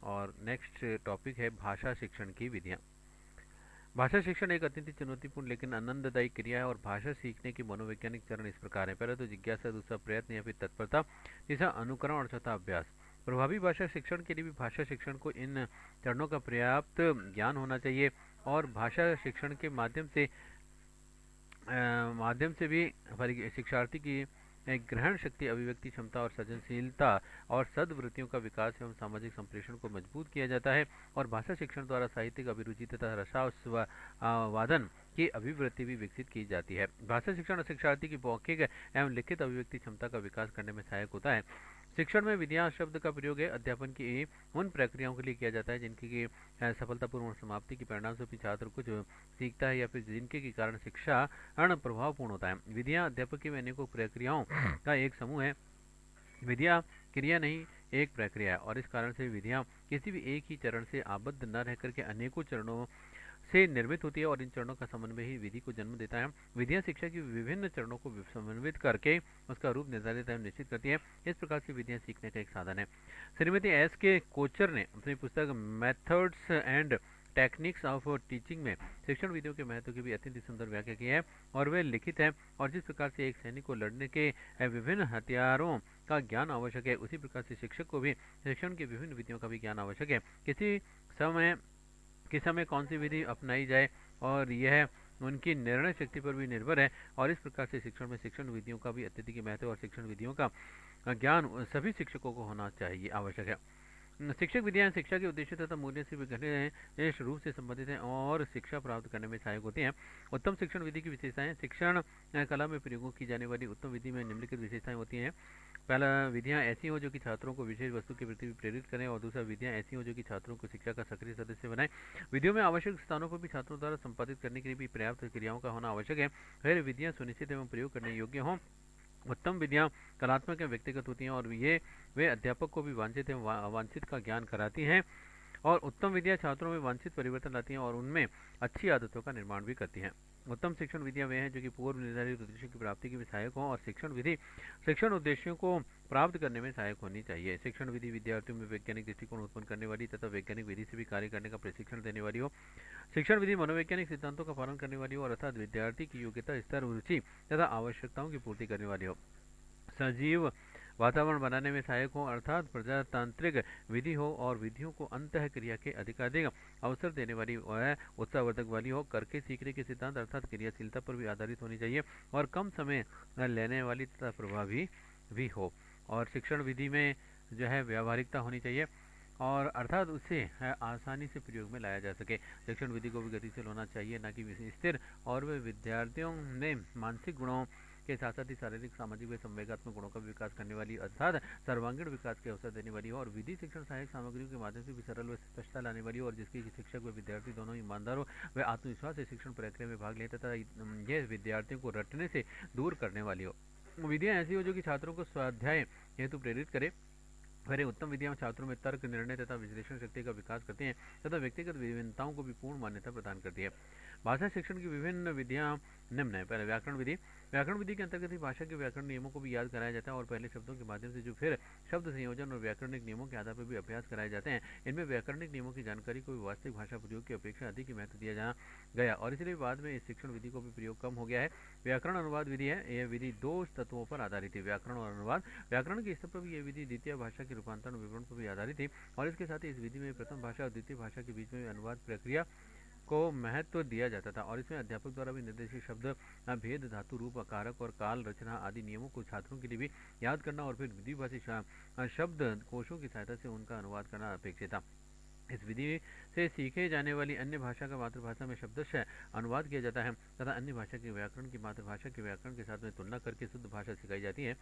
और next topic है भाषा शिक्षण की विधियाँ। भाषा शिक्षण एक अत्यंत चुनौतीपूर्ण लेकिन आनंददायी क्रिया है। और भाषा सीखने की मनोवैज्ञानिक चरण इस प्रकार है। पहला तो जिज्ञासा, दूसरा प्रयत्न या फिर तत्परता, तीसरा अनुकरण और चौथा अभ्यास। प्रभावी भाषा शिक्षण के लिए भी भाषा शिक्षण को इन चरणों का पर्याप्त ज्ञान होना चाहिए। और भाषा शिक्षण के माध्यम से भी शिक्षार्थी की ग्रहण शक्ति, अभिव्यक्ति क्षमता और सृजनशीलता और सद्वृत्तियों का विकास एवं सामाजिक संप्रेषण को मजबूत किया जाता है। और भाषा शिक्षण द्वारा साहित्यिक अभिरुचि तथा रसास्वादन की अभिवृत्ति भी विकसित की जाती है। भाषा शिक्षण शिक्षार्थी की मौखिक एवं लिखित अभिव्यक्ति क्षमता का विकास करने में सहायक होता है। शिक्षण में विधियां शब्द का प्रयोग है अध्यापन की उन प्रक्रियाओं के लिए किया जाता है जिनकी की सफलतापूर्ण समाप्ति के परिणाम स्वरूप छात्र कुछ सीखता है या फिर जिनके के कारण शिक्षा प्रभावपूर्ण होता है। विधियां अध्यापक की अनेकों प्रक्रियाओं का एक समूह है। विधियां क्रिया नहीं, एक प्रक्रिया है। और इस कारण से विधियां किसी भी एक ही चरण से आबद्ध न रह करके अनेकों चरणों से निर्मित होती है और इन चरणों का समन्वय ही विधि को जन्म देता है। विधियां शिक्षा की विभिन्न चरणों को समन्वित करके उसका रूप निर्धारित एवं निश्चित करती है। इस प्रकार से विधियां सीखने का एक साधन है। श्रीमती एस के कोचर ने अपनी पुस्तक methods and techniques of teaching में शिक्षण विधियों के महत्व की भी अत्यंत सुंदर व्याख्या की है और वे लिखित है। और जिस प्रकार से एक सैनिक को लड़ने के विभिन्न हथियारों का ज्ञान आवश्यक है, उसी प्रकार से शिक्षक को भी शिक्षण की विभिन्न विधियों का भी ज्ञान आवश्यक है। किस समय कौन सी विधि अपनाई जाए और यह उनकी निर्णय शक्ति पर भी निर्भर है। और इस प्रकार से शिक्षण में शिक्षण विधियों का भी अत्यधिक महत्व और शिक्षण विधियों का ज्ञान सभी शिक्षकों को होना चाहिए, आवश्यक है। शिक्षक विधियां शिक्षा के उद्देश्य तथा मूल्य से गहरे रूप से संबंधित हैं और शिक्षा प्राप्त करने में सहायक होती हैं। उत्तम शिक्षण विधि की विशेषताएं। शिक्षण कला में प्रयोग की जाने वाली उत्तम विधि में निम्नलिखित विशेषताएं होती हैं। पहला, विधियां ऐसी हो जो कि छात्रों को विशेष वस्तु के प्रति प्रेरित करें। और दूसरा, विधियां ऐसी हो जो कि छात्रों को शिक्षा का सक्रिय सदस्य बनाएं। विधियों में आवश्यक स्थानों पर भी छात्रों द्वारा संपादित करने के लिए भी पर्याप्त क्रियाओं का होना आवश्यक है। फिर विधियां सुनिश्चित एवं प्रयोग करने योग्य हों। उत्तम विधियां कलात्मक एवं व्यक्तिगत होती हैं और वे अध्यापक को भी वांछित एवं अवांछित का ज्ञान कराती हैं। और उत्तम विधियां छात्रों में वांछित परिवर्तन लाती हैं और उनमें अच्छी आदतों का निर्माण भी करती हैं। उत्तम शिक्षण विधियां वे हैं जो कि पूर्व निर्धारित उद्देश्यों की प्राप्ति के भी सहायक हों। और शिक्षण विधि शिक्षण उद्देश्यों को प्राप्त करने में सहायक होनी चाहिए। शिक्षण विधि विद्यार्थियों में वैज्ञानिक दृष्टिकोण उत्पन्न करने वाली तथा वैज्ञानिक विधि से भी कार्य करने का प्रशिक्षण देने वाली हो। शिक्षण विधि मनोवैज्ञानिक सिद्धांतों का पालन करने वाली हो और अर्थात विद्यार्थी की योग्यता, स्तर, रुचि तथा आवश्यकताओं की पूर्ति करने वाली हो। सजीव वातावरण बनाने में सहायक हो अर्थात प्रजातांत्रिक विधि हो और विधियों को अंतः क्रिया के अधिकाधिक अवसर देने वाली व उत्साहवर्धक वाली हो। करके सीखने के सिद्धांत अर्थात क्रियाशीलता पर भी आधारित होनी चाहिए और कम समय लेने वाली तथा प्रभावी भी हो। और शिक्षण विधि में जो है व्यावहारिकता होनी चाहिए और अर्थात उसे आसानी से प्रयोग में लाया जा सके। शिक्षण विधि को भी गतिशील होना चाहिए, न कि स्थिर। और वे विद्यार्थियों में मानसिक गुणों के साथ साथ ही शारीरिक, सामाजिक व संवेगात्मक गुणों का विकास करने वाली अर्थात सर्वांगीण विकास के अवसर देने वाली हो। और विधि शिक्षण सहायक सामग्रियों के माध्यम से भी सरल व स्पष्टता लाने वाली हो और जिसकी शिक्षक व विद्यार्थी दोनों ईमानदार हो व आत्मविश्वास से शिक्षण प्रक्रिया में भाग ले तथा यह विद्यार्थियों को रटने से दूर करने वाली हो। विधियां ऐसी हो जो कि छात्रों को स्वाध्याय हेतु प्रेरित करे। फिर उत्तम विधियां छात्रों में तर्क, निर्णय तथा विश्लेषण शक्ति का विकास करती हैं तथा व्यक्तिगत विभिन्नताओं को भी पूर्ण मान्यता प्रदान करती है। भाषा शिक्षण की विभिन्न विधियां निम्न है। पहले, व्याकरण विधि। व्याकरण विधि के अंतर्गत ही भाषा के व्याकरण नियमों को भी याद कराया जाता है और पहले शब्दों के माध्यम से जो फिर शब्द संयोजन और व्याकरणिक नियमों के आधार पर भी अभ्यास कराए जाते हैं। इनमें व्याकरणिक नियमों की जानकारी को भी वास्तविक भाषा प्रयोग की अपेक्षा अधिक ही महत्व दिया जा गया और इसलिए बाद में इस शिक्षण विधि को भी प्रयोग कम हो गया है। व्याकरण अनुवाद विधि है। यह विधि दो तत्वों पर आधारित है, व्याकरण और अनुवाद। व्याकरण के स्तर पर भी यह विधि द्वितीय भाषा के रूपांतरण विवरण पर भी आधारित है और इसके साथ ही इस विधि में प्रथम भाषा और द्वितीय भाषा के बीच में अनुवाद प्रक्रिया को महत्व दिया जाता था और इसमें अध्यापक द्वारा भी निर्देशित शब्द भेद, धातु, रूप, कारक और काल रचना आदि नियमों को छात्रों के लिए भी याद करना और फिर विधिभाषी शब्द कोशों की सहायता से उनका अनुवाद करना अपेक्षित था। इस विधि से सीखे जाने वाली अन्य भाषा का मातृभाषा में शब्दशः अनुवाद किया जाता है तथा अन्य भाषा के व्याकरण की मातृभाषा के व्याकरण के साथ में तुलना करके शुद्ध भाषा सिखाई जाती है।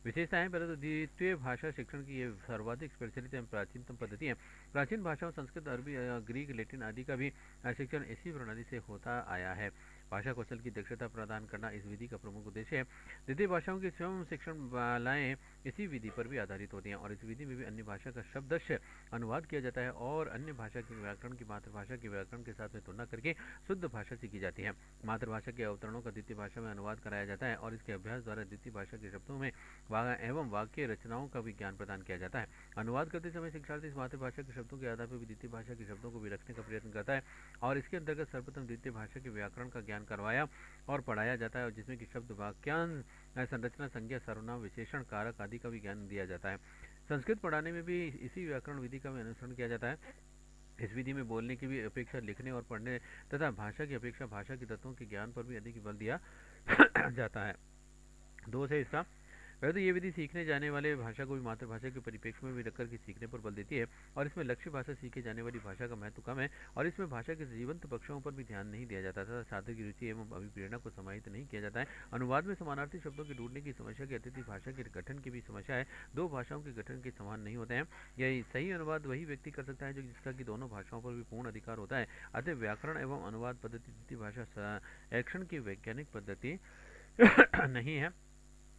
विशेषताएं। पहले तो द्वितीय भाषा शिक्षण की ये सर्वाधिक प्रचलित एवं प्राचीनतम पद्धति है। प्राचीन भाषाओं संस्कृत, अरबी, ग्रीक, लैटिन आदि का भी शिक्षण इसी प्रणाली से होता आया है। भाषा कौशल की दक्षता प्रदान करना इस विधि का प्रमुख उद्देश्य है। द्वितीय भाषाओं की स्वयं शिक्षण मालाएं इसी विधि पर भी आधारित होती हैं और इस विधि में भी अन्य भाषा का शब्दश अनुवाद किया जाता है और अन्य भाषा के व्याकरण की मातृभाषा के व्याकरण के साथ में तुलना करके शुद्ध भाषा सीखी जाती है। मातृभाषा के अवतरणों का द्वितीय भाषा में अनुवाद कराया जाता है और इसके अभ्यास द्वारा द्वितीय भाषा के शब्दों में एवं वाक्य रचनाओं का भी ज्ञान प्रदान किया जाता है। अनुवाद करते समय शिक्षार्थी इस मातृभाषा के शब्दों के आधार पर भी द्वितीय भाषा के शब्दों को भी रखने का प्रयत्न करता है और इसके अंतर्गत सर्वप्रथम द्वितीय भाषा के व्याकरण का ज्ञान करवाया और पढ़ाया जाता है और जिसमें कि शब्द वाक्यांश संरचना संज्ञा सर्वनाम विशेषण कारक आदि का भी ज्ञान दिया जाता है। संस्कृत पढ़ाने में भी इसी व्याकरण विधि का अनुसरण किया जाता है। इस विधि में बोलने की भी अपेक्षा लिखने और पढ़ने तथा भाषा की अपेक्षा भाषा के तत्वों के ज्ञान पर भी अधिक बल दिया जाता है। दो से इसका वैसे ये विधि सीखने जाने वाले भाषा को भी मातृभाषा के परिप्रेक्ष्य में भी रखकर के सीखने पर बल देती है और इसमें लक्ष्य भाषा सीखे जाने वाली भाषा का महत्व कम है और इसमें भाषा के जीवंत पक्षों पर भी ध्यान नहीं दिया जाता तथा छात्र की रुचि एवं अभिप्रेरणा को समाहित नहीं किया जाता है। अनुवाद में समानार्थी शब्दों के ढूंढने की समस्या की अतिथि भाषा के गठन की भी समस्या है। दो भाषाओं के गठन के समान नहीं होते हैं। यही सही अनुवाद वही व्यक्ति कर सकता है जो जिसका कि दोनों भाषाओं पर भी पूर्ण अधिकार होता है। अतः व्याकरण एवं अनुवाद पद्धति द्वितीय भाषा एक्शन की वैज्ञानिक पद्धति नहीं है।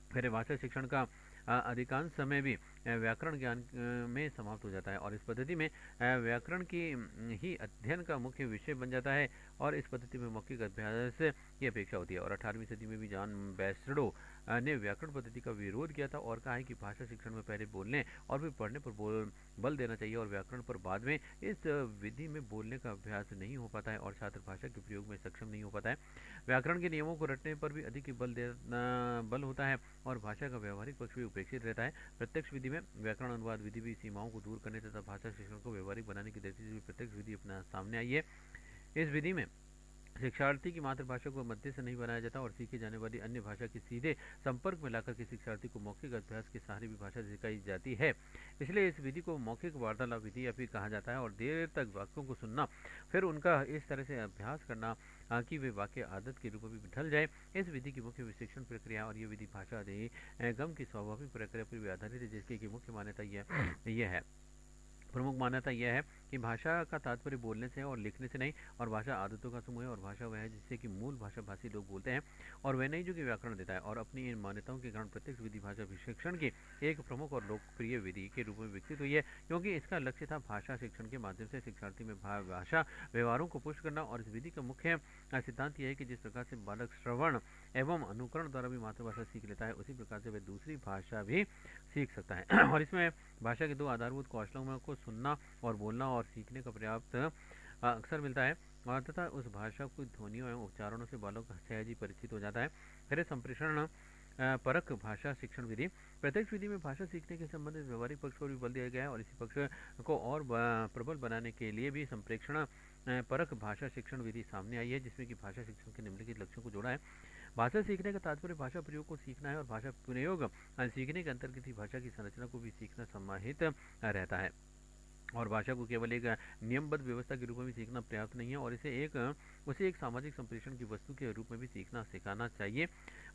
फिर भाषा शिक्षण का अधिकांश समय भी व्याकरण ज्ञान में समाप्त हो जाता है और इस पद्धति में व्याकरण की ही अध्ययन का मुख्य विषय बन जाता है और इस पद्धति में मौखिक अभ्यास की अपेक्षा होती है। और 18वीं सदी में भी जॉन बैस्टर्डो ने व्याकरण पद्धति का विरोध किया था और कहा है कि भाषा शिक्षण में पहले बोलने और फिर पढ़ने पर बल देना चाहिए और व्याकरण पर बाद में। इस विधि में बोलने का अभ्यास नहीं हो पाता है और छात्र भाषा के प्रयोग में सक्षम नहीं हो पाता है। व्याकरण के नियमों को रटने पर भी अधिक बल होता है और भाषा का व्यवहारिक पक्ष भी उपेक्षित रहता है। प्रत्यक्ष विधि में व्याकरण अनुवाद विधि भी सीमाओं को दूर करने तथा भाषा शिक्षण को व्यवहारिक बनाने की दृष्टि से भी प्रत्यक्ष विधि अपना सामने आई है। इस विधि में शिक्षार्थी की मातृभाषा को मध्य से नहीं बनाया जाता और सीखी जाने वाली अन्य भाषा के सीधे संपर्क में लाकर के शिक्षार्थी को मौखिक अभ्यास के सहारे भी भाषा सिखाई जाती है। इसलिए इस विधि को मौखिक वार्तालाप विधि भी कहा जाता है और देर तक वाक्यों को सुनना फिर उनका इस तरह से अभ्यास करना कि वे वाक्य आदत के रूप में भी ढल जाए, इस विधि की मुख्य शिक्षण प्रक्रिया और ये विधि भाषा गम की स्वाभाविक प्रक्रिया पर भी आधारित है, जिसकी की मुख्य मान्यता यह है। प्रमुख मान्यता यह है कि भाषा का तात्पर्य बोलने से और लिखने से नहीं और भाषा आदतों का समूह है और भाषा वह है जिससे कि मूल भाषा भाषी लोग बोलते हैं और वह नहीं जो कि व्याकरण देता है। और अपनी इन मान्यताओं के कारण प्रत्यक्ष विधि भाषा शिक्षण की एक प्रमुख और लोकप्रिय विधि के रूप में विकसित हुई है, क्योंकि इसका लक्ष्य था भाषा शिक्षण के माध्यम से शिक्षार्थी में भाषा व्यवहारों को पुष्ट करना। और इस विधि का मुख्य सिद्धांत यह है कि जिस प्रकार से बालक श्रवण एवं अनुकरण द्वारा भी मातृभाषा सीख लेता है, उसी प्रकार से वह दूसरी भाषा भी सीख सकता है। और इसमें भाषा के दो आधारभूत कौशलों को सुनना और बोलना और सीखने का पर्याप्त अक्सर मिलता है और तथा उस भाषा को ध्वनियों एवं उच्चारणों से बालक सहज ही परिचित हो जाता है। फिर संप्रेषण परक भाषा शिक्षण विधि। प्रत्यक्ष विधि में भाषा सीखने के संबंधित व्यवहारिक पक्ष पर भी बल दिया गया है और इसी पक्ष को और प्रबल बनाने के लिए भी संप्रेषण परक भाषा शिक्षण विधि सामने आई है, जिसमें कि भाषा शिक्षण के निम्नलिखित लक्ष्यों को जोड़ा है। भाषा सीखने का तात्पर्य भाषा प्रयोग को सीखना है और भाषा प्रयोग सीखने के अंतर्गत ही भाषा की संरचना को भी सीखना समाहित रहता है। और भाषा को केवल एक नियमबद्ध व्यवस्था के रूप में भी सीखना पर्याप्त नहीं है और उसे एक सामाजिक संप्रेषण की वस्तु के रूप में भी सीखना सिखाना चाहिए।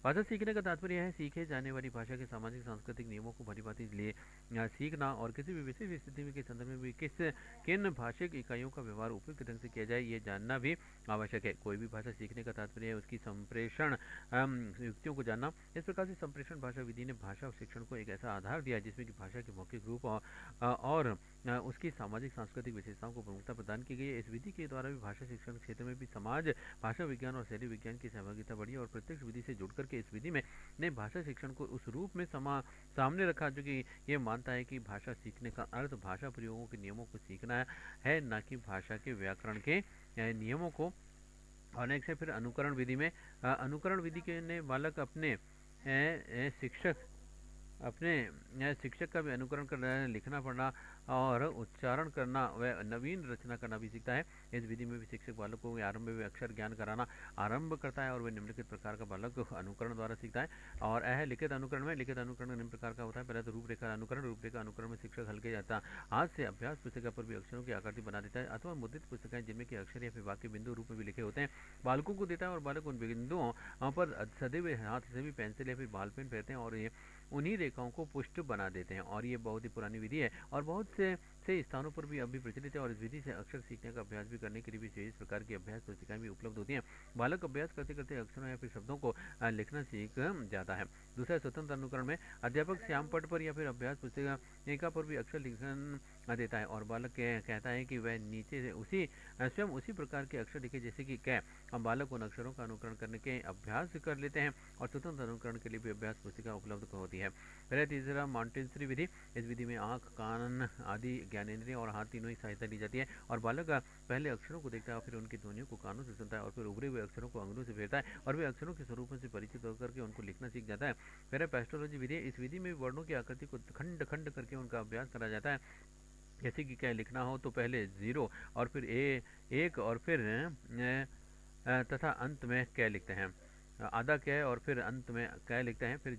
भाषा सीखने का तात्पर्य है सीखे जाने वाली भाषा के सामाजिक सांस्कृतिक नियमों को भलीभांति सीखना और किसी भी विशेष स्थिति के संदर्भ में भी किन भाषिक इकाइयों का व्यवहार उपयुक्त ढंग से किया जाए, ये जानना भी आवश्यक है। कोई भी भाषा सीखने का तात्पर्य है उसकी संप्रेषण युक्तियों को जानना। इस प्रकार से संप्रेषण भाषा विधि ने भाषा शिक्षण को एक ऐसा आधार दिया जिसमें कि भाषा के मौखिक रूप और उसकी सामाजिक सांस्कृतिक विशेषताओं को प्रमुखता प्रदान की गई है। इस विधि के द्वारा भी भाषा शिक्षण क्षेत्र में भी समाज भाषा विज्ञान और शैली विज्ञान की सहभागिता बढ़ी और प्रत्यक्ष विधि से जुड़कर के इस विधि में ने भाषा शिक्षण को उस रूप में सामने रखा जो कि ये मानता है कि भाषा सीखने का अर्थ भाषा प्रयोगों के नियमों को सीखना है, न कि भाषा के व्याकरण के नियमों को। और एक से फिर अनुकरण विधि में अनुकरण विधि के ने बालक अपने शिक्षक का भी अनुकरण करना, लिखना पढ़ना और उच्चारण करना व नवीन रचना करना भी सीखता है। इस विधि में भी शिक्षक बालक को आरंभ में अक्षर ज्ञान कराना आरंभ करता है और वह निम्नलिखित प्रकार का बालक अनुकरण द्वारा सीखता है। और यह लिखित अनुकरण में निम्न प्रकार का होता है। पहले तो रूपरेखा अनुकरण में शिक्षक हल्के जाता हाथ से अभ्यास पुस्तिका पर भी अक्षरों की आकृति बना देता है अथवा मुद्रित पुस्तिकाएं जिनमें कि अक्षर या फिर वाक्य बिंदु रूप में भी लिखे होते हैं बालकों को देता है और बालक उन बिंदुओं पर सदैव हाथ से भी पेंसिल या फिर बाल पेन फेरते हैं और ये उन्हीं रेखाओं को पुष्ट बना देते हैं। और ये बहुत ही पुरानी विधि है और बहुत से से स्थानों पर भी अभी प्रचलित है और इस विधि से अक्षर सीखने का अभ्यास भी करने के लिए भी विशेष प्रकार की अभ्यास पुस्तिकाएं भी उपलब्ध होती हैं। बालक अभ्यास करते करते अक्षरों या फिर शब्दों को लिखना सीख जाता है। दूसरा, स्वतंत्र अनुकरण में अध्यापक श्याम पट पर या फिर अभ्यास पुस्तिका पर भी अक्षर लिखन देता है और बालक कहता है कि वह नीचे से स्वयं उसी प्रकार के अक्षर लिखे जैसे कि कै। हम बालक उन अक्षरों का अनुकरण करने के अभ्यास कर लेते हैं और स्वतंत्र अनुकरण के लिए भी अभ्यास पुस्तिका उपलब्ध होती है। फिर तीसरा, मॉन्टेसरी विधि। इस विधि में आंख, कान आदि ज्ञानेंद्रिय और हाथ तीनों ही सहायता ली जाती है और बालक पहले अक्षरों को देखता है और फिर उनकी ध्वनियों को कानों से सुनता है और फिर उभरे हुए अक्षरों को अंगुलों से फेरता है और वे अक्षरों के स्वरूपों से परिचित होकर के उनको लिखना सीख जाता है। फिर पेस्टोलॉजी विधि। इस विधि में वर्णों की आकृति को खंड खंड करके उनका अभ्यास करा जाता है। जैसे कि क्या लिखना हो तो पहले 0 और फिर एक और फिर तथा अंत में कै लिखते हैं, आधा कै और फिर अंत में कै लिखते हैं। फिर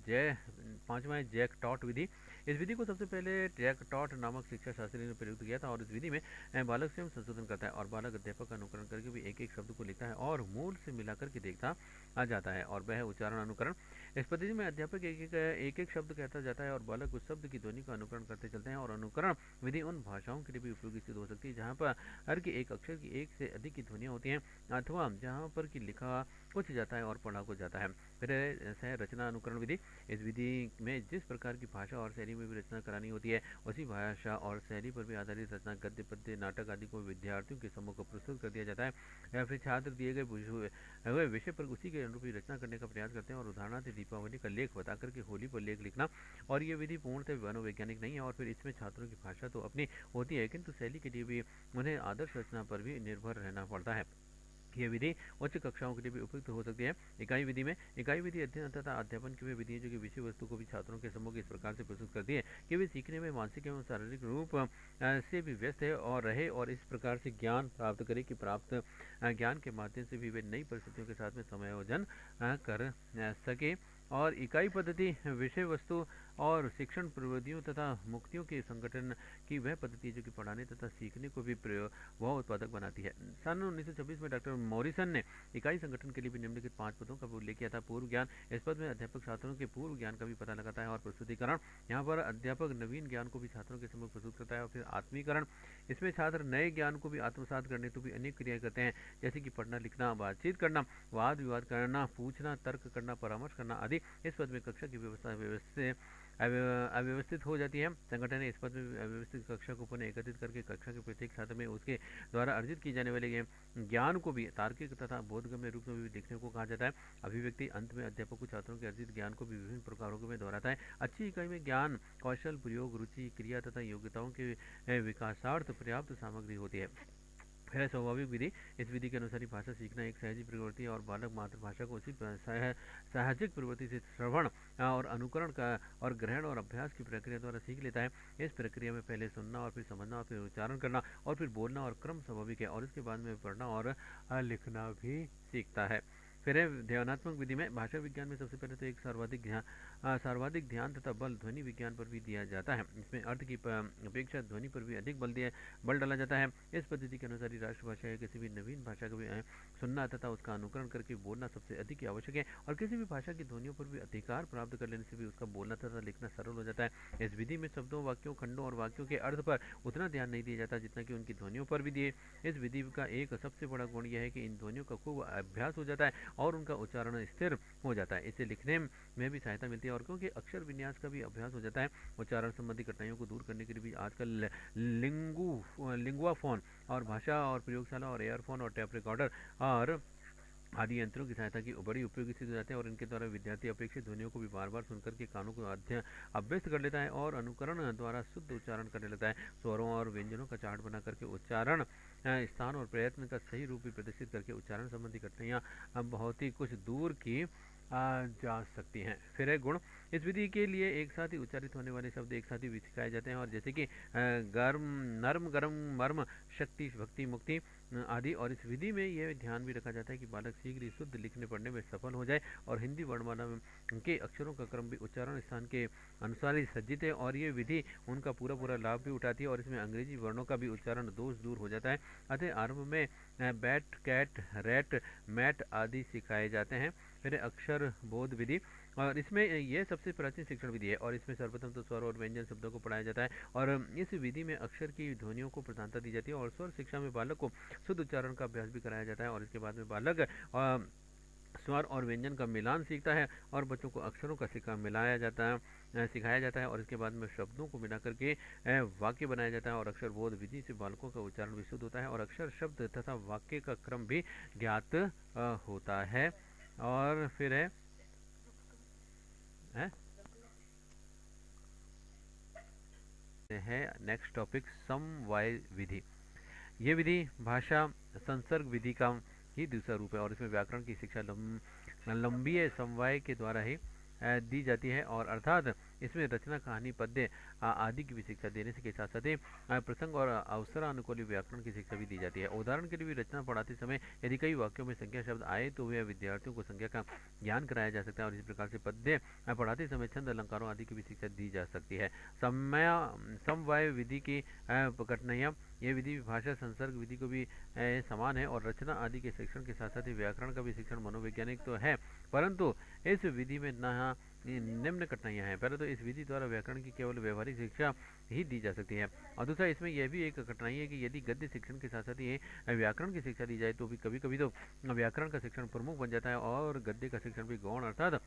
पांचवा है जैक टॉट विधि। इस विधि को सबसे पहले जैक टॉट नामक शिक्षा शास्त्री ने प्रयुक्त किया था और इस विधि में बालक स्वयं संशोधन करता है और बालक अध्यापक का अनुकरण करके भी एक एक शब्द को लिखता है और मूल से मिलाकर के देखता आ जाता है। और वह उच्चारण अनुकरण। इस पद्धति में अध्यापक एक एक शब्द कहता जाता है और बालक उस शब्द की ध्वनि का अनुकरण करते चलते हैं और अनुकरण विधि उन भाषाओं के लिए भी उपयोगी सिद्ध हो सकती है जहाँ पर हर की एक अक्षर की एक से अधिक की ध्वनियाँ होती हैं अथवा जहाँ पर की लिखा कुछ जाता है और पढ़ा कुछ जाता है। फिर है रचना अनुकरण विधि। इस विधि में जिस प्रकार की भाषा और शैली में भी रचना करानी होती है उसी भाषा और शैली पर भी आधारित रचना, गद्य, पद्य, नाटक आदि को विद्यार्थियों के सम्मुख प्रस्तुत कर दिया जाता है या फिर छात्र दिए गए विषय पर उसी के अनुरूप रचना करने का प्रयास करते हैं और उदाहरणार्थ दीपावली का लेख बता करके होली पर लेख लिखना। और ये विधि पूर्णतः मनोवैज्ञानिक नहीं है और फिर इसमें छात्रों की भाषा तो अपनी होती है किंतु शैली के लिए भी उन्हें आदर्श रचना पर भी निर्भर रहना पड़ता है। यह विधि उच्च कक्षाओं के लिए भी उपयुक्त हो सकती है। इकाई विधि में इकाई विधि अध्ययन तथा अध्यापन की विधि है जो कि विषय वस्तु को भी छात्रों के सम्मुख इस प्रकार से प्रस्तुत करती है कि वे सीखने में मानसिक एवं शारीरिक रूप से भी व्यस्त है और रहे और इस प्रकार से ज्ञान प्राप्त करे कि प्राप्त ज्ञान के माध्यम से भी वे नई परिस्थितियों के साथ में समायोजन कर सके। और इकाई पद्धति विषय वस्तु और शिक्षण प्रविधियों तथा मुक्तियों के संगठन की वह पद्धति है जो कि पढ़ाने तथा सीखने को भी बहुत उत्पादक बनाती है। सन 1926 में डॉक्टर मॉरिसन ने इकाई संगठन के लिए भी निम्नलिखित 5 पदों का उल्लेख किया था। पूर्व ज्ञान। इस पद में अध्यापक छात्रों के पूर्व ज्ञान का भी पता लगाता है और प्रस्तुतिकरण। यहाँ पर अध्यापक नवीन ज्ञान को भी छात्रों के सम्मुख प्रस्तुत करता है। और फिर आत्मीकरण। इसमें छात्र नए ज्ञान को भी आत्मसात करने तो भी अनेक क्रियाएं करते हैं जैसे कि पढ़ना, लिखना, बातचीत करना, वाद विवाद करना, पूछना, तर्क करना, परामर्श करना आदि। इस पद में कक्षा की व्यवस्था अव्यवस्थित हो जाती है। संगठन इस पद में अव्यवस्थित कक्षा को पुनः एकत्रित करके कक्षा के प्रत्येक छात्र में उसके द्वारा अर्जित की जाने वाले ज्ञान को भी तार्किक तथा बोधगम्य रूप में भी देखने को कहा जाता है। अभिव्यक्ति। अंत में अध्यापक को छात्रों के अर्जित ज्ञान को भी विभिन्न प्रकारों में दोहराता है। अच्छी इकाई में ज्ञान, कौशल, प्रयोग, रुचि, क्रिया तथा योग्यताओं के विकासार्थ पर्याप्त सामग्री होती है। है स्वाभाविक विधि। इस विधि के अनुसार ही भाषा सीखना एक सहजी प्रवृत्ति है और बालक मातृभाषा को उसी साहजिक प्रवृत्ति से श्रवण और अनुकरण का और ग्रहण और अभ्यास की प्रक्रिया द्वारा सीख लेता है। इस प्रक्रिया में पहले सुनना और फिर समझना और फिर उच्चारण करना और फिर बोलना और क्रम स्वाभाविक है और इसके बाद में पढ़ना और लिखना भी सीखता है। फिर है ध्यानात्मक विधि में भाषा विज्ञान में सबसे पहले तो एक सर्वाधिक ध्यान तथा बल ध्वनि विज्ञान पर भी दिया जाता है। इसमें अर्थ की अपेक्षा ध्वनि पर भी अधिक बल डाला जाता है। इस पद्धति के अनुसार राष्ट्रभाषा या किसी भी नवीन भाषा को भी सुनना तथा उसका अनुकरण करके बोलना सबसे अधिक आवश्यक है और किसी भी भाषा की ध्वनियों पर भी अधिकार प्राप्त कर लेने से भी उसका बोलना तथा लिखना सरल हो जाता है। इस विधि में शब्दों, वाक्यों, खंडों और वाक्यों के अर्थ पर उतना ध्यान नहीं दिया जाता जितना कि उनकी ध्वनियों पर भी दिए। इस विधि का एक सबसे बड़ा गुण यह है कि इन ध्वनियों का खूब अभ्यास हो जाता है और उनका उच्चारण स्थिर हो जाता है। इससे लिखने में भी सहायता मिलती है और क्योंकि अक्षर विन्यास का भी अभ्यास हो जाता है। उच्चारण संबंधी कठिनाइयों को दूर करने के लिए भी आजकल लिंगुआ फोन और भाषा और प्रयोगशाला और एयरफोन और टेप रिकॉर्डर और आदि यंत्रों की सहायता की बड़ी उपयोगी सिद्ध हो जाते हैं और इनके द्वारा विद्यार्थी अपेक्षित ध्वनियों को भी बार बार सुनकर के कानों को अभ्यस्त कर लेता है और अनुकरण द्वारा शुद्ध उच्चारण करने लगता है। स्वरों और व्यंजनों का चार्ट बना करके उच्चारण स्थान और प्रयत्न का सही रूप भी प्रदर्शित करके उच्चारण संबंधी कठिनाइयाँ बहुत ही कुछ दूर की जा सकती हैं। फिर है गुण। इस विधि के लिए एक साथ ही उच्चारित होने वाले शब्द एक साथ ही सिखाए जाते हैं और जैसे कि गर्म, नर्म, गरम, मर्म, शक्ति, भक्ति, मुक्ति आदि। और इस विधि में यह ध्यान भी रखा जाता है कि बालक शीघ्र ही शुद्ध लिखने पढ़ने में सफल हो जाए और हिंदी वर्णमाला के अक्षरों का क्रम भी उच्चारण स्थान के अनुसार ही सज्जित है और ये विधि उनका पूरा लाभ भी उठाती है और इसमें अंग्रेजी वर्णों का भी उच्चारण दोष दूर हो जाता है। अतः आरंभ में बैट, कैट, रैट, मैट आदि सिखाए जाते हैं। फिर अक्षर बोध विधि। और इसमें यह सबसे प्राचीन शिक्षण विधि है और इसमें सर्वप्रथम तो स्वर और व्यंजन शब्दों को पढ़ाया जाता है और इस विधि में अक्षर की ध्वनियों को प्रधानता दी जाती है और स्वर शिक्षा में बालक को शुद्ध उच्चारण का अभ्यास भी कराया जाता है और इसके बाद में बालक स्वर और व्यंजन का मिलान सीखता है और बच्चों को अक्षरों का मिलाया जाता है सिखाया जाता है और इसके बाद में शब्दों को मिला करके वाक्य बनाया जाता है और अक्षर बोध विधि से बालकों का उच्चारण विशुद्ध होता है और अक्षर शब्द तथा वाक्य का क्रम भी ज्ञात होता है। और फिर है नेक्स्ट टॉपिक समवाय विधि। ये विधि भाषा संसर्ग विधि का ही दूसरा रूप है और इसमें व्याकरण की शिक्षा लंबी समवाय के द्वारा ही दी जाती है और अर्थात इसमें रचना कहानी पद्य आदि की भी शिक्षा देने के साथ साथ ही प्रसंग और अवसरानुकूल व्याकरण की शिक्षा भी दी जाती है। उदाहरण के लिए भी रचना पढ़ाते समय यदि कई वाक्यों में संख्या शब्द आए तो वे विद्यार्थियों को संख्या का ज्ञान कराया जा सकता है और इसी प्रकार से पद्य पढ़ाते समय छंद अलंकारों आदि की भी शिक्षा दी जा सकती है। समवाय विधि की कठिनाइयाँ, ये विधि भाषा संसर्ग विधि को भी समान है और रचना आदि के शिक्षण के साथ साथ ही व्याकरण का भी शिक्षण मनोवैज्ञानिक तो है, परंतु इस विधि में निम्न कठिनाइयाँ हैं। पहले तो इस विधि द्वारा व्याकरण की केवल व्यवहारिक शिक्षा ही दी जा सकती है और दूसरा इसमें यह भी एक कठिनाई है कि यदि गद्य शिक्षण के साथ साथ ही व्याकरण की शिक्षा दी जाए तो भी कभी कभी तो व्याकरण का शिक्षण प्रमुख बन जाता है और गद्य का शिक्षण भी गौण अर्थात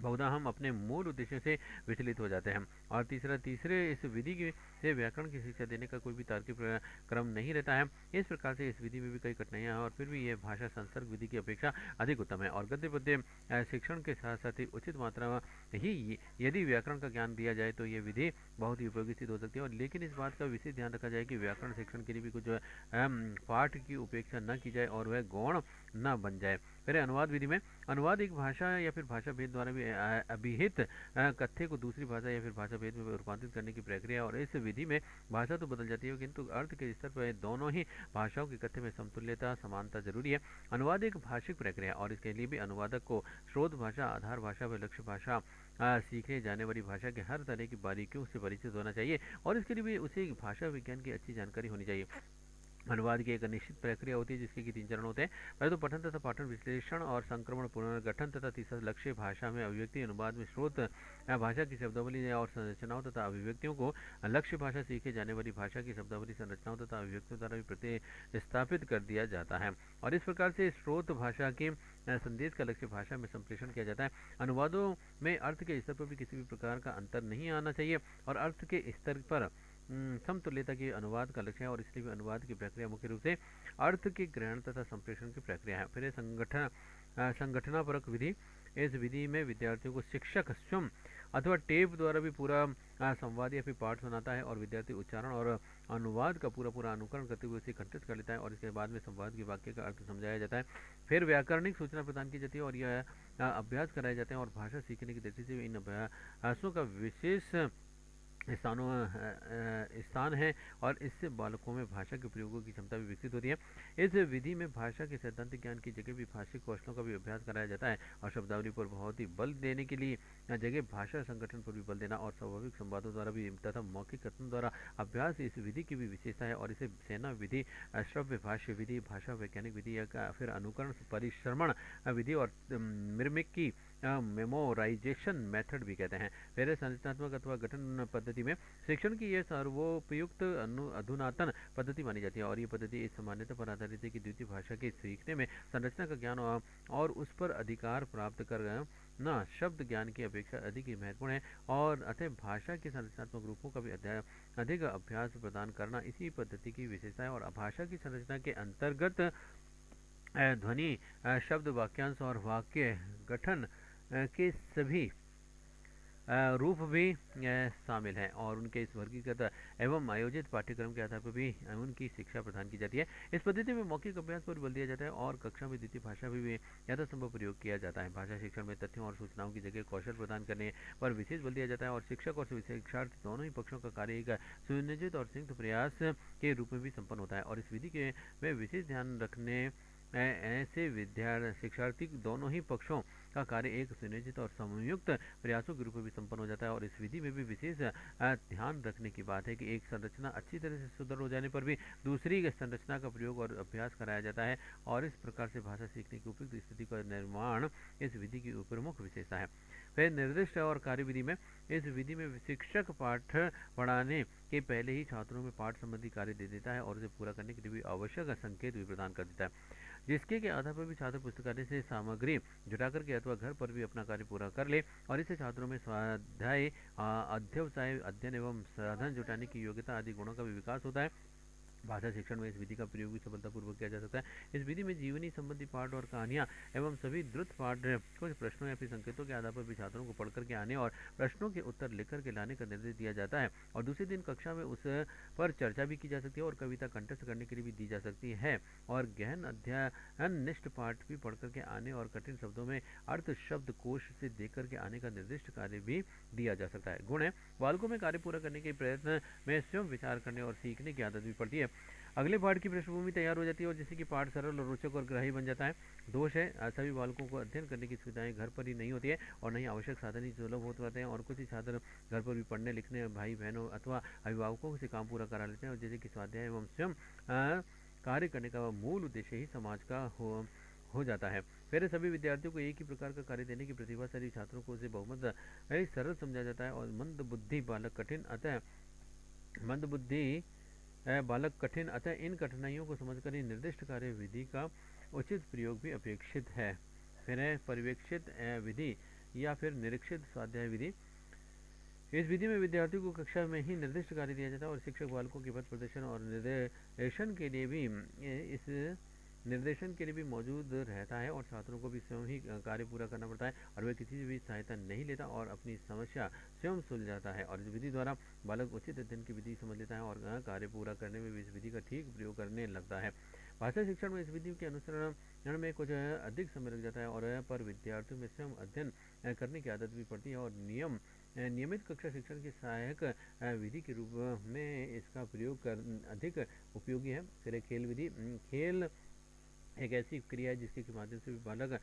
बहुधा हम अपने मूल उद्देश्य से विचलित हो जाते हैं। और तीसरे इस विधि से व्याकरण की शिक्षा देने का कोई भी तार्किक क्रम नहीं रहता है। इस प्रकार से इस विधि में भी कई कठिनाइयाँ हैं और फिर भी यह भाषा संसर्ग विधि की अपेक्षा अधिक उत्तम है और गद्य पद्य शिक्षण के साथ साथ ही उचित मात्रा में ही यदि व्याकरण का ज्ञान दिया जाए तो ये विधि बहुत ही उपयोगी सिद्ध हो सकती है। और लेकिन इस बात का विशेष ध्यान रखा जाए कि व्याकरण शिक्षण के लिए भी कुछ पाठ की उपेक्षा न की जाए और वह गौण न बन जाए। फिर अनुवाद विधि में अनुवाद एक भाषा या फिर भाषा भेद द्वारा भी अभिहित कथ्य को दूसरी भाषा या फिर भाषा भेद में रूपांतरित करने की प्रक्रिया और इस विधि में भाषा तो बदल जाती है किंतु अर्थ के स्तर पर दोनों ही भाषाओं के कथ्य में समतुल्यता समानता जरूरी है। अनुवाद एक भाषिक प्रक्रिया और इसके लिए भी अनुवादक को स्रोत भाषा आधार भाषा व लक्ष्य भाषा सीखने जाने वाली भाषा के हर तरह की बारीकियों से परिचित होना चाहिए और इसके लिए भी उसे भाषा विज्ञान की अच्छी जानकारी होनी चाहिए। अनुवाद की एक निश्चित प्रक्रिया होती है जिसके कि 3 चरण होते हैं। पहले तो पठन तथा पाठन विश्लेषण और संक्रमण पुनर्गठन तथा तीसरा लक्ष्य भाषा में अभिव्यक्ति। अनुवाद में स्रोत भाषा की शब्दावली और संरचनाओं तथा अभिव्यक्तियों को लक्ष्य भाषा सीखे जाने वाली भाषा की शब्दावली संरचनाओं तथा अभिव्यक्तियों द्वारा भी प्रतिस्थापित कर दिया जाता है और इस प्रकार से स्रोत भाषा के संदेश का लक्ष्य भाषा में संप्रेषण किया जाता है। अनुवादों में अर्थ के स्तर पर भी किसी भी प्रकार का अंतर नहीं आना चाहिए और अर्थ के स्तर पर समतुल्यता की अनुवाद का लक्ष्य है और इसलिए भी अनुवाद की प्रक्रिया मुख्य रूप से अर्थ के ग्रहण तथा संप्रेषण की प्रक्रिया है। फिर संगठनापरक विधि। इस विधि में विद्यार्थियों को शिक्षक स्वयं अथवा टेप द्वारा भी पूरा संवाद या फिर पाठ सुनाता है और विद्यार्थी उच्चारण और अनुवाद का पूरा अनुकरण करते हुए उसे कंठस्थ कर लेता है और इसके बाद में संवाद के वाक्य का अर्थ समझाया जाता है। फिर व्याकरणिक सूचना प्रदान की जाती है और यह अभ्यास कराए जाते हैं और भाषा सीखने की दृष्टि से इन अभ्यासों का विशेष स्थान है और इससे बालकों में भाषा के प्रयोगों की क्षमता भी विकसित होती है। इस विधि में भाषा के सैद्धांतिक ज्ञान की जगह भी भाषिक कौशलों का भी अभ्यास कराया जाता है और शब्दावली पर बहुत ही बल देने के लिए जगह भाषा संगठन पर भी बल देना और स्वाभाविक संवादों द्वारा भी तथा मौखिक कथन द्वारा अभ्यास इस विधि की भी विशेषता है और इसे सेना विधि, श्रव्य भाष्य विधि, भाषा वैज्ञानिक विधि या फिर अनुकरण परिश्रमण विधि और मिर्मिक की मेमोराइजेशन मेथड भी कहते हैं। फिर संरचनात्मक अथवा गठन पद्धति में शिक्षण की यह सर्वोपयुक्त अधुनातन पद्धति मानी जाती है और ये पद्धति इस सामान्यता पर आधारित है कि द्वितीय भाषा के सीखने में संरचना का ज्ञान और उस पर अधिकार प्राप्त करना शब्द ज्ञान की अपेक्षा अधिक ही महत्वपूर्ण है और अतः भाषा के संरचनात्मक रूपों का भी अधिक अभ्यास प्रदान करना इसी पद्धति की विशेषता है। और भाषा की संरचना के अंतर्गत ध्वनि, शब्द, वाक्यांश और वाक्य गठन के सभी रूप भी शामिल हैं और उनके इस वर्गीकृत एवं आयोजित पाठ्यक्रम के आधार पर भी उनकी शिक्षा प्रदान की जाती है। इस पद्धति में मौखिक अभ्यास पर बल दिया जाता है और कक्षा में द्वितीय भाषा भी यथासंभव प्रयोग किया जाता है। भाषा शिक्षण में तथ्यों और सूचनाओं की जगह कौशल प्रदान करने पर विशेष बल दिया जाता है और शिक्षक और शिक्षार्थी दोनों ही पक्षों का कार्य एक सुनियोजित और संयुक्त प्रयास के रूप में भी संपन्न होता है और इस विधि के में विशेष ध्यान रखने ऐसे शिक्षार्थी दोनों ही पक्षों का कार्य एक सुनियोजित और संयुक्त प्रयासों के रूप में भी संपन्न हो जाता है। और इस विधि में भी विशेष ध्यान रखने की बात है कि एक संरचना अच्छी तरह से सुदृढ़ हो जाने पर भी दूसरी संरचना का प्रयोग और अभ्यास कराया जाता है, और इस प्रकार से भाषा सीखने की उपयुक्त स्थिति का निर्माण इस विधि की प्रमुख विशेषता है। फिर निर्दिष्ट और कार्यविधि में, इस विधि में शिक्षक पाठ पढ़ाने के पहले ही छात्रों में पाठ संबंधी कार्य दे देता है और उसे पूरा करने के लिए भी आवश्यक संकेत भी प्रदान कर देता है, जिसके के आधार पर भी छात्र पुस्तकालय से सामग्री जुटा करके अथवा घर पर भी अपना कार्य पूरा कर ले। और इससे छात्रों में स्वाध्याय, अध्यवसाय, अध्ययन एवं साधन जुटाने की योग्यता आदि गुणों का भी विकास होता है। भाषा शिक्षण में इस विधि का प्रयोग भी सफलतापूर्वक किया जा सकता है। इस विधि में जीवनी संबंधी पाठ और कहानियाँ एवं सभी द्रुत पाठ कुछ प्रश्नों या फिर संकेतों के आधार पर भी छात्रों को पढ़ करके आने और प्रश्नों के उत्तर लिख करके लाने का निर्देश दिया जाता है। और दूसरे दिन कक्षा में उस पर चर्चा भी की जा सकती है और कविता कंठस्थ करने के लिए भी दी जा सकती है। और गहन अध्ययन निष्ठ पाठ भी पढ़ करके आने और कठिन शब्दों में अर्थ शब्द कोश से देख करके आने का निर्दिष्ट कार्य भी दिया जा सकता है। गुण है, बालकों में कार्य पूरा करने के प्रयत्न में स्वयं विचार करने और सीखने की आदत भी पड़ती है। अगले पाठ की पृष्ठभूमि तैयार हो जाती है और जिससे कि पाठ सरल और रोचक और ग्राही बन जाता है। दोष है, सभी बालकों को अध्ययन करने की सुविधाएं घर पर ही नहीं होती है और नहीं आवश्यक साधन ही सुलभ हो पाते हैं, और कुछ ही छात्र घर पर भी पढ़ने लिखने, भाई बहनों अथवा अभिभावकों से काम पूरा करा लेते हैं, और जैसे कि स्वाध्याय एवं स्वयं कार्य करने का मूल उद्देश्य ही समाज का हो जाता है। फिर सभी विद्यार्थियों को एक ही प्रकार का कार्य देने की प्रतिभाशाली छात्रों को उसे बहुमत सरल समझा जाता है, और मंद बुद्धि अतः इन कठिनाइयों को समझकर ही निर्दिष्ट कार्य विधि का उचित प्रयोग भी अपेक्षित है। फिर है पर्यवेक्षित विधि या फिर निरीक्षित स्वाध्याय विधि। इस विधि में विद्यार्थियों को कक्षा में ही निर्दिष्ट कार्य दिया जाता है और शिक्षक बालकों के पथ प्रदर्शन और निर्देशन के लिए भी मौजूद रहता है, और छात्रों को भी स्वयं ही कार्य पूरा करना पड़ता है और वह किसी से भी सहायता नहीं लेता और अपनी समस्या स्वयं सुलझाता है। और इस विधि द्वारा बालक उचित अध्ययन की विधि समझ लेता है और कार्य पूरा करने में भी इस विधि का ठीक प्रयोग करने लगता है। भाषा शिक्षण में इस विधि के अनुसरण में कुछ अधिक समय लग जाता है, और पर विद्यार्थियों में स्वयं अध्ययन करने की आदत भी पड़ती है, और नियमित कक्षा शिक्षण की सहायक विधि के रूप में इसका प्रयोग कर अधिक उपयोगी है। फिर खेल विधि। खेल एक ऐसी क्रिया है जिसके माध्यम से भी बालक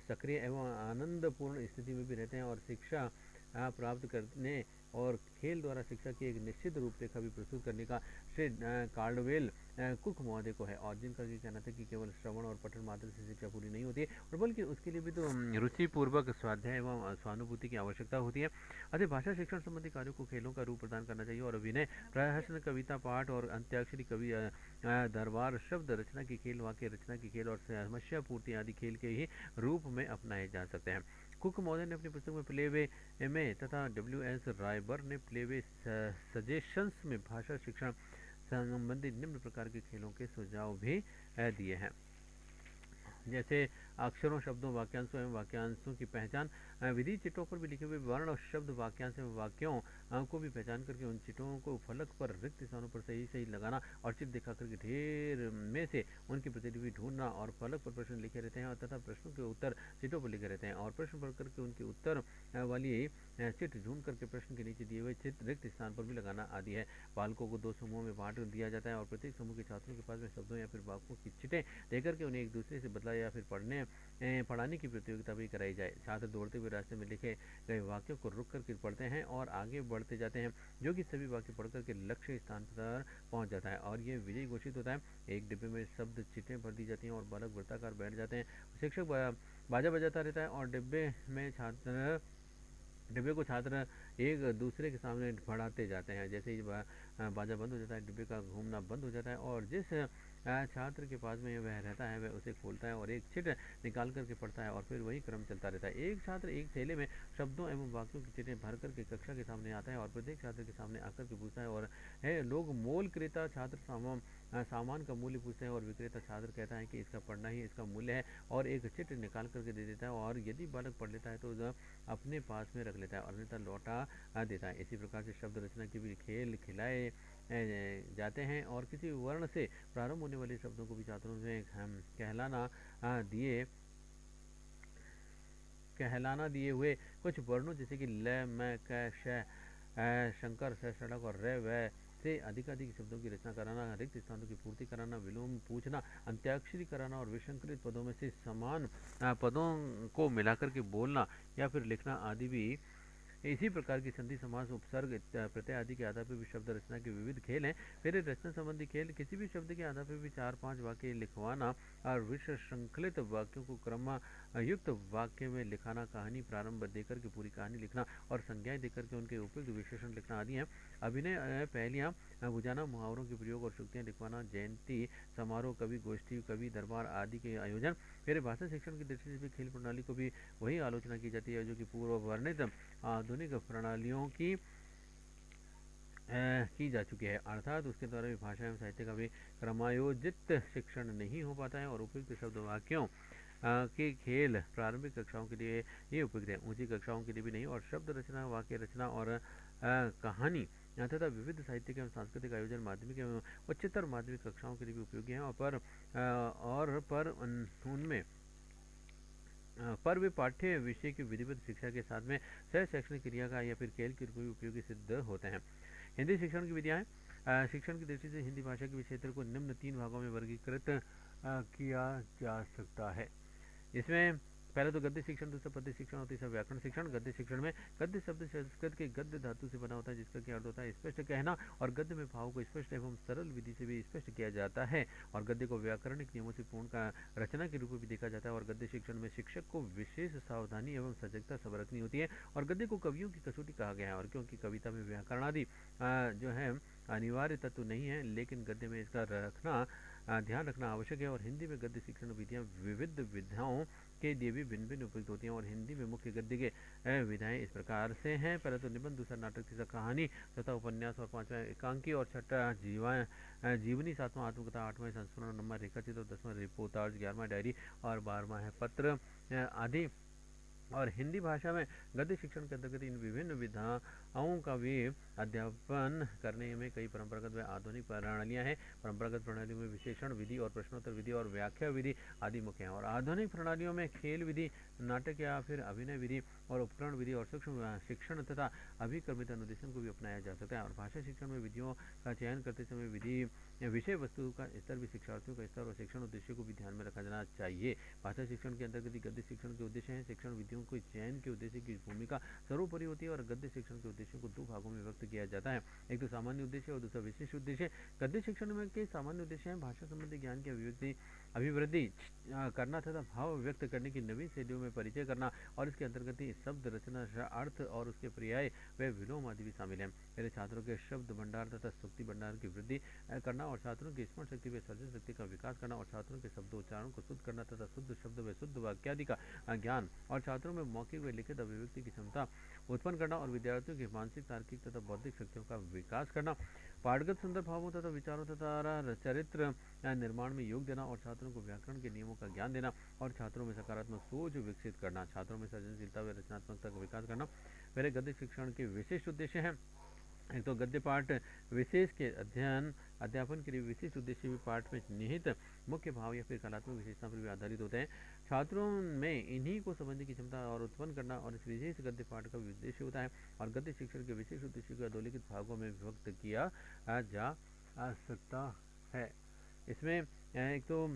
सक्रिय एवं आनंदपूर्ण स्थिति में भी रहते हैं, और शिक्षा प्राप्त करने और खेल द्वारा शिक्षा की एक निश्चित रूपरेखा भी प्रस्तुत करने का श्रेय कार्डवेल कुक महोदय को है, और जिनका ये कहना था कि केवल श्रवण और पठन मात्र से शिक्षा पूरी नहीं होती है, और बल्कि उसके लिए भी तो रुचिपूर्वक स्वाध्याय एवं स्वानुभूति की आवश्यकता होती है। अतः भाषा शिक्षण संबंधी कार्यों को खेलों का रूप प्रदान करना चाहिए, और अभिनय, प्रहसन, कविता पाठ और अंत्याक्षरी, कवि दरबार, शब्द रचना की खेल, वाक्य रचना की खेल और समस्या पूर्ति आदि खेल के ही रूप में अपनाए जा सकते हैं। कुक महोदय ने अपनी पुस्तक में प्लेवे में तथा डब्ल्यू.एस. रायबर ने प्लेवे सजेशंस में भाषा शिक्षण संबंधी निम्न प्रकार के खेलों के सुझाव भी दिए हैं, जैसे अक्षरों, शब्दों, वाक्यांशों एवं वाक्यांशों की पहचान। विधि चिटों पर भी लिखे हुए वर्ण और शब्द, वाक्यांश एवं वाक्यों को भी पहचान करके उन चिटों को फलक पर रिक्त स्थानों पर सही सही लगाना, और चिट दिखा करके ढेर में से उनकी प्रतिलिपि ढूंढना, और फलक पर प्रश्न लिखे रहते हैं तथा प्रश्नों के उत्तर चिटों पर लिखे रहते हैं, और प्रश्न पढ़ करके उनके उत्तर वाली चिट ढूंढ करके प्रश्न के नीचे दिए हुए चिट रिक्त स्थान पर भी लगाना आदि है। बालकों को दो समूहों में बांट दिया जाता है, और प्रत्येक समूह के छात्रों के पास में शब्दों या फिर वाक्यों की चिटें देकर के उन्हें एक दूसरे से बदला या फिर पढ़ाने की प्रतियोगिता भी कराई जाए। छात्र दौड़ते हुए रास्ते में लिखे गए वाक्यों को रुक करके पढ़ते हैं और आगे बढ़ते जाते हैं, जो कि सभी वाक्य पढ़ करके लक्ष्य स्थान पर पहुंच जाता है और यह विजयी घोषित होता है। एक डिब्बे में शब्द चिटें भर दी जाती हैं और बालक वृत्ताकार बैठ जाते हैं। शिक्षक बाजा बजाता रहता है और डिब्बे को छात्र एक दूसरे के सामने बढ़ाते जाते हैं। जैसे ही बाजा बंद हो जाता है, डिब्बे का घूमना बंद हो जाता है, और जिस छात्र के पास में वह रहता है वह उसे खोलता है और एक चिट निकाल करके पढ़ता है, और फिर वही क्रम चलता रहता है। एक छात्र एक थैले में शब्दों एवं वाक्यों की चिटें भर करके कक्षा के सामने आता है और प्रत्येक छात्र के सामने आकर के पूछता है, और लोग मोल क्रेता छात्र सामान का मूल्य पूछते हैं और विक्रेता छात्र कहता है कि इसका पढ़ना ही इसका मूल्य है, और एक चिट निकाल करके दे देता है, और यदि बालक पढ़ लेता है तो अपने पास में रख लेता है और अन्यथा लौटा देता है। इसी प्रकार से शब्द रचना के भी खेल खिलाए जाते हैं, और किसी वर्ण से प्रारंभ होने वाले शब्दों को भी छात्रों में कहलाना दिए हुए कुछ वर्णों जैसे कि ल, म, क, श, शंकर, स, सड़क और रे, व से अधिकाधिक शब्दों की रचना कराना, रिक्त स्थानों की पूर्ति कराना, विलोम पूछना, अंत्याक्षरी कराना और विसंकलित पदों में से समान पदों को मिलाकर के बोलना या फिर लिखना आदि भी इसी प्रकार की संधि समास उपसर्ग प्रत्यय आदि के आधार पर भी शब्द रचना के विविध खेल हैं। फिर रचना संबंधी खेल किसी भी शब्द के आधार पर भी 4-5 वाक्य लिखवाना और विश्व श्रृंखलित वाक्यों को क्रम युक्त वाक्य में लिखाना, कहानी प्रारंभ देकर के पूरी कहानी लिखना और संज्ञाएं देकर के उनके उपयुक्त विशेषण लिखना आदि हैं। अभिनय पहलियां बुझाना, मुहावरों के प्रयोग और शुक्तियां लिखवाना, जयंती समारोह, कवि गोष्ठी, कवि दरबार आदि के आयोजन। फिर भाषा शिक्षण की दृष्टि से भी खेल प्रणाली को भी वही आलोचना की जाती है जो कि पूर्व वर्णित आधुनिक प्रणालियों की जा चुकी है, अर्थात उसके द्वारा भी भाषा एवं साहित्य का भी क्रमायोजित शिक्षण नहीं हो पाता है और उपयुक्त शब्द वाक्यों के खेल प्रारंभिक कक्षाओं के लिए ये उपयुक्त है, ऊंची कक्षाओं के लिए भी नहीं। और शब्द रचना, वाक्य रचना और कहानी तथा विविध साहित्यिक एवं सांस्कृतिक आयोजन माध्यमिक एवं उच्चतर माध्यमिक कक्षाओं के लिए भी उपयोगी हैं और उनमें पर वे पाठ्य विषय की विधिवत शिक्षा के साथ में सह शैक्षणिक क्रिया का या फिर खेल के रूप में उपयोगी सिद्ध होते हैं। हिंदी शिक्षण की विधियाएं शिक्षण की दृष्टि से हिंदी भाषा के क्षेत्र को निम्न 3 भागों में वर्गीकृत किया जा सकता है। इसमें पहले तो गद्य शिक्षण, दूसरा पद्य शिक्षण और तीसरा व्याकरण शिक्षण। गद्य शिक्षण में गद्य शब्द संस्कृत के गद्य धातु से बना होता है जिसका क्या अर्थ होता है स्पष्ट कहना, और गद्य में भाव को स्पष्ट एवं सरल विधि से भी स्पष्ट किया जाता है और गद्य को व्याकरणिक नियमों से पूर्ण का रचना के रूप में भी देखा जाता है। और गद्य शिक्षण में शिक्षक को विशेष सावधानी एवं सजगता सब रखनी होती है और गद्य को कवियों की कसौटी कहा गया है और क्योंकि कविता में व्याकरण आदि जो है अनिवार्य तत्व नहीं है, लेकिन गद्य में इसका ध्यान रखना आवश्यक है। और हिंदी में गद्य शिक्षण विधियाँ विविध विधाओं के लिए भी भिन्न भिन्न उपयुक्त होती हैं और हिंदी में मुख्य गद्य के विधाएं इस प्रकार से हैं। पहले तो निबंध, दूसरा नाटक, तीसरा कहानी, चौथा उपन्यास और पांचवा एकांकी और छठा जीवनी, सातवां आत्मकथा, आठवां संस्मरण, नौवां रेखाचित्र और 10वां रिपोर्टाज, 11वां डायरी और 12वां है पत्र आदि। और हिंदी भाषा में गद्य शिक्षण के अंतर्गत इन विभिन्न विधाओं का भी अध्यापन करने में कई परंपरागत व आधुनिक प्रणालियां हैं। परंपरागत प्रणालियों में विशेषण विधि और प्रश्नोत्तर विधि और व्याख्या विधि आदि मुख्य हैं और आधुनिक प्रणालियों में खेल विधि, नाटक या फिर अभिनय विधि और उपकरण विधि और सूक्ष्म शिक्षण तथा अभिक्रमित अनुदेशन को भी अपनाया जा सकता है। और भाषा शिक्षण में विधियों का चयन करते समय विषय वस्तु का स्तर भी शिक्षार्थियों का स्तर और शिक्षण उद्देश्य को भी ध्यान में रखा जाना चाहिए। भाषा शिक्षण के अंतर्गत गद्य शिक्षण के उद्देश्य हैं। शिक्षण विधियों को चयन के उद्देश्य की भूमिका सर्वोपरि होती है और गद्य शिक्षण के उद्देश्यों को 2 भागों में व्यक्त किया जाता है, एक तो सामान्य उद्देश्य और दूसरा विशेष उद्देश्य। गद्य शिक्षण में के सामान्य उद्देश्य हैं भाषा संबंधी ज्ञान की अभिवृद्धि करना तथा भाव व्यक्त करने की नवीन शैलियों में परिचय करना और इसके अंतर्गत ही शब्द रचना, अर्थ और उसके पर्याय व विलोम आदि भी शामिल हैं। मेरे छात्रों के शब्द भंडार तथा स्तुति भंडार की वृद्धि करना और छात्रों की स्मरण शक्ति व सर्जन शक्ति का विकास करना और छात्रों के शब्दोच्चारण को शुद्ध करना तथा शुद्ध शब्द व शुद्ध वाक्य आदि का ज्ञान और छात्रों में मौखिक व लिखित अभिव्यक्ति की क्षमता उत्पन्न करना और विद्यार्थियों की मानसिक, तार्किक तथा बौद्धिक शक्तियों का विकास करना, पाठगत सुंदर भावों तथा विचारों तथा चरित्र निर्माण में योग देना और छात्रों को व्याकरण के नियमों का ज्ञान देना और छात्रों में सकारात्मक सोच विकसित करना, छात्रों में सृजनशीलता व रचनात्मकता का विकास करना मेरे गद्य शिक्षण के विशिष्ट उद्देश्य हैं। एक तो गद्य पाठ विशेष के अध्यापन के लिए विशिष्ट उद्देश्य भी पाठ में निहित मुख्य भाव या फिर कलात्मक विशेषता पर भी आधारित होते हैं। छात्रों में इन्हीं को समझने की क्षमता और उत्पन्न करना और इस विशेष गद्य पाठ का उद्देश्य होता है और गद्य शिक्षण के विशेष उद्देश्य को अधोलिखित भागों में विभक्त किया जा सकता है। इसमें एक तो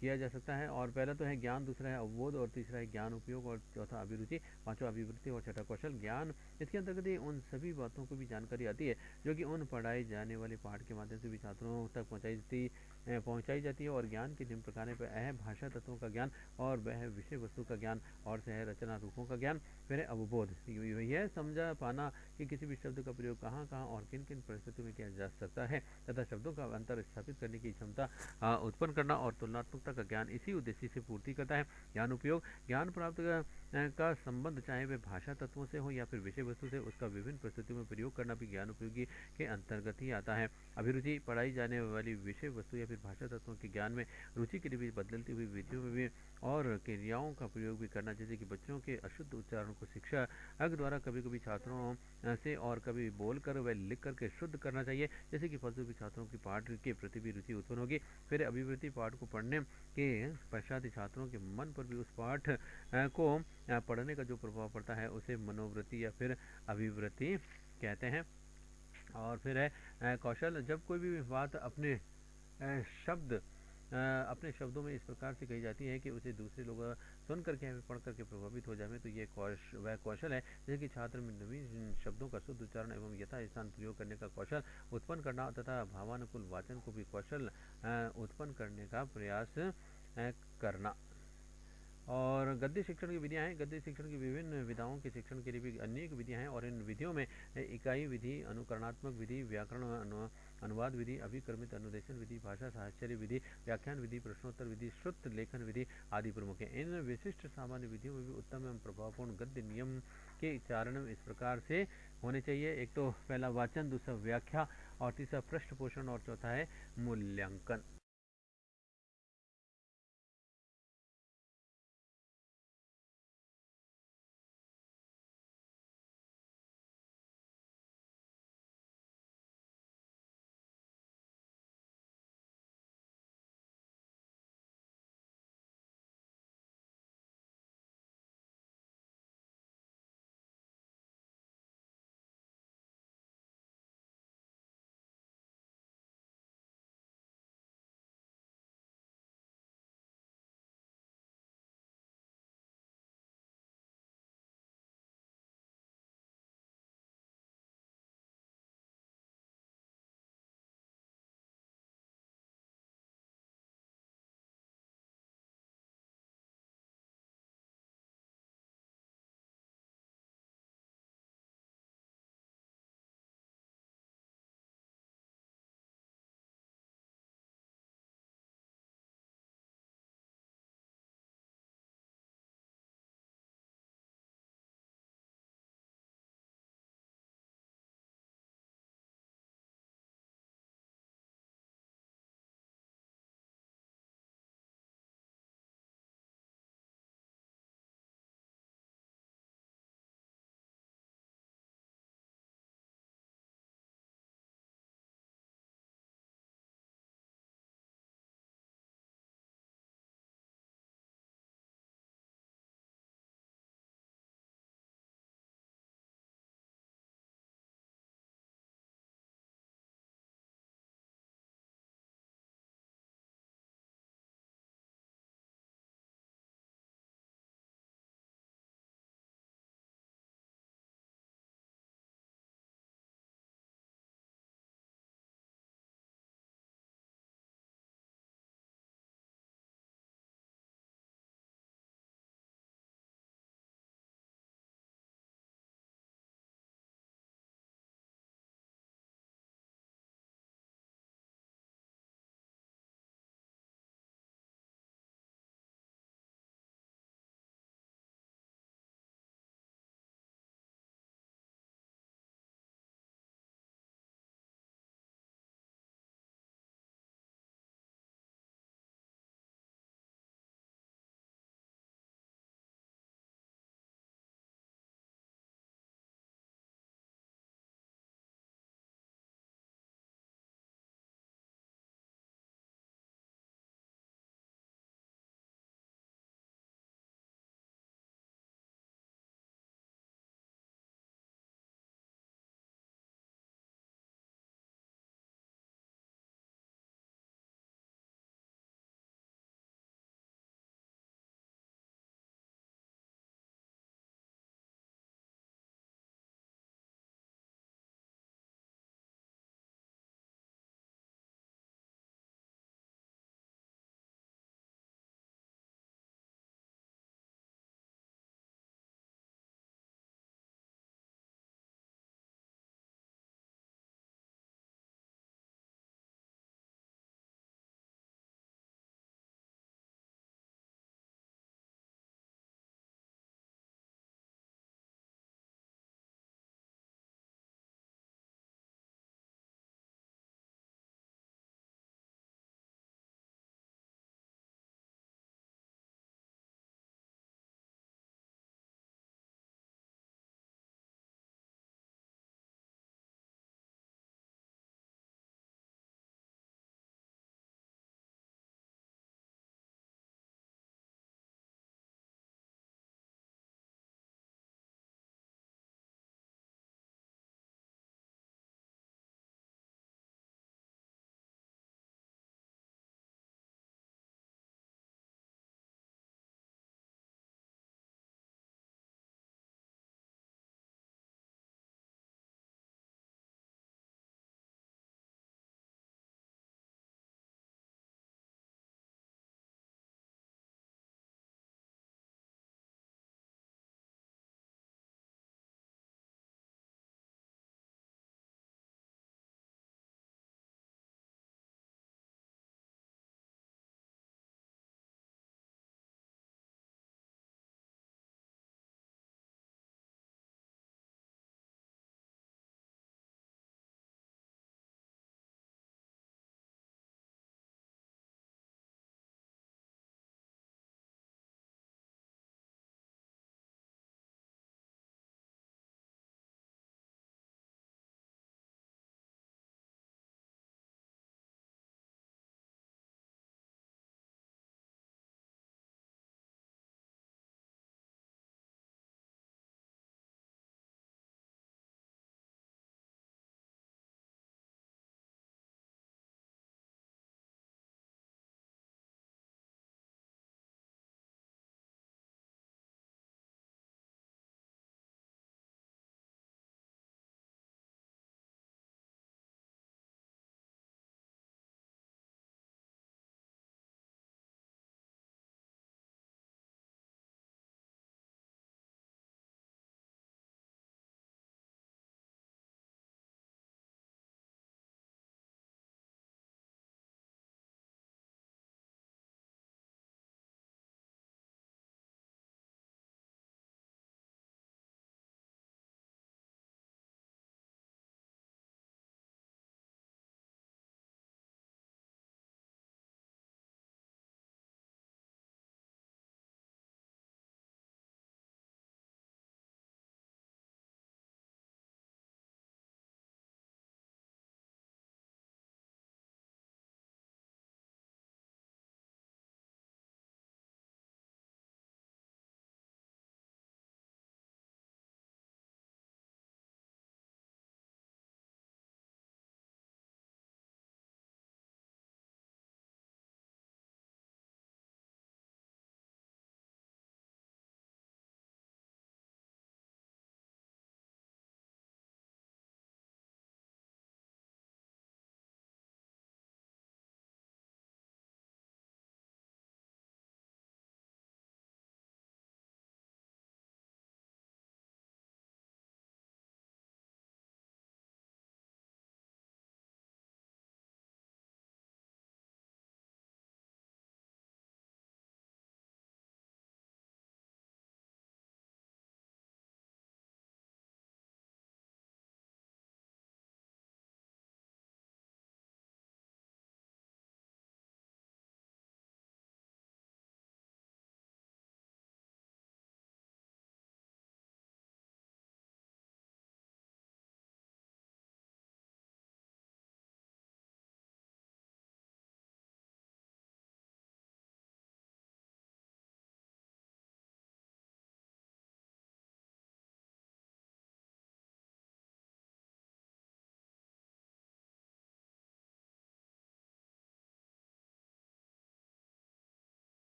किया जा सकता है और पहला तो है ज्ञान, दूसरा है अवबोध और तीसरा है ज्ञान उपयोग और चौथा अभिरुचि, पांचवा अभिवृत्ति और छठा कौशल ज्ञान। इसके अंतर्गत ही उन सभी बातों को भी जानकारी आती है जो कि उन पढ़ाई जाने वाले पाठ के माध्यम से भी छात्रों तक पहुंचाई जाती है और ज्ञान के निम्न प्रकार है भाषा तत्वों का ज्ञान और वह विषय वस्तु का ज्ञान और सह रचना रूपों का ज्ञान। फिर है अवबोध, यह समझा पाना कि किसी भी शब्द का प्रयोग कहाँ कहाँ और किन किन परिस्थितियों में किया जा सकता है तथा शब्दों का अंतर स्थापित करने की क्षमता उत्पन्न करना और तुलनात्मकता का ज्ञान इसी उद्देश्य से पूर्ति करता है। ज्ञान उपयोग, ज्ञान प्राप्त का संबंध चाहे वह भाषा तत्वों से हो या फिर विषय वस्तु से, उसका विभिन्न परिस्थितियों में प्रयोग करना भी ज्ञान उपयोगी के अंतर्गत ही आता है। अभिरुचि, पढ़ाई जाने वाली विषय वस्तु या फिर भाषा तत्वों के ज्ञान में रुचि के लिए भी बदलती हुई विधियों में भी और क्रियाओं का प्रयोग भी करना, जैसे कि बच्चों के अशुद्ध उच्चारण को शिक्षक द्वारा कभी कभी छात्रों से और कभी बोलकर व लिख करके शुद्ध करना चाहिए, जैसे कि फलस्वरूप छात्रों की पाठ के प्रति भी रुचि उत्पन्न होगी। फिर अभिवृत्ति, पाठ को पढ़ने के पश्चात छात्रों के मन पर भी उस पाठ को पढ़ने का जो प्रभाव पड़ता है उसे मनोवृत्ति या फिर अभिवृत्ति कहते हैं। और फिर है कौशल। जब कोई भी बात शब्द अपने शब्दों में इस प्रकार से कही जाती है कि उसे दूसरे लोग सुन करके हमें पढ़ करके प्रभावित हो जाए, तो ये वह कौशल है जैसे कि छात्र में नवीन शब्दों का शुद्ध उच्चारण एवं यथास्थान प्रयोग करने का कौशल उत्पन्न करना तथा भावानुकूल वाचन को भी कौशल उत्पन्न करने का प्रयास करना। और गद्य शिक्षण की विधियां हैं। गद्य शिक्षण की विभिन्न विधाओं के शिक्षण के लिए भी अनेक विधियां हैं और इन विधियों में इकाई विधि, अनुकरणात्मक विधि, व्याकरण अनुवाद विधि, अभिक्रमित अनुदेशन विधि, भाषा साहचर्य विधि, व्याख्यान विधि, प्रश्नोत्तर विधि, श्रुत लेखन विधि आदि प्रमुख हैं। इन विशिष्ट सामान्य विधियों में भी उत्तम एवं प्रभावपूर्ण गद्य नियम के चारण इस प्रकार से होने चाहिए। एक तो पहला वाचन, दूसरा व्याख्या और तीसरा पृष्ठ पोषण और चौथा है मूल्यांकन।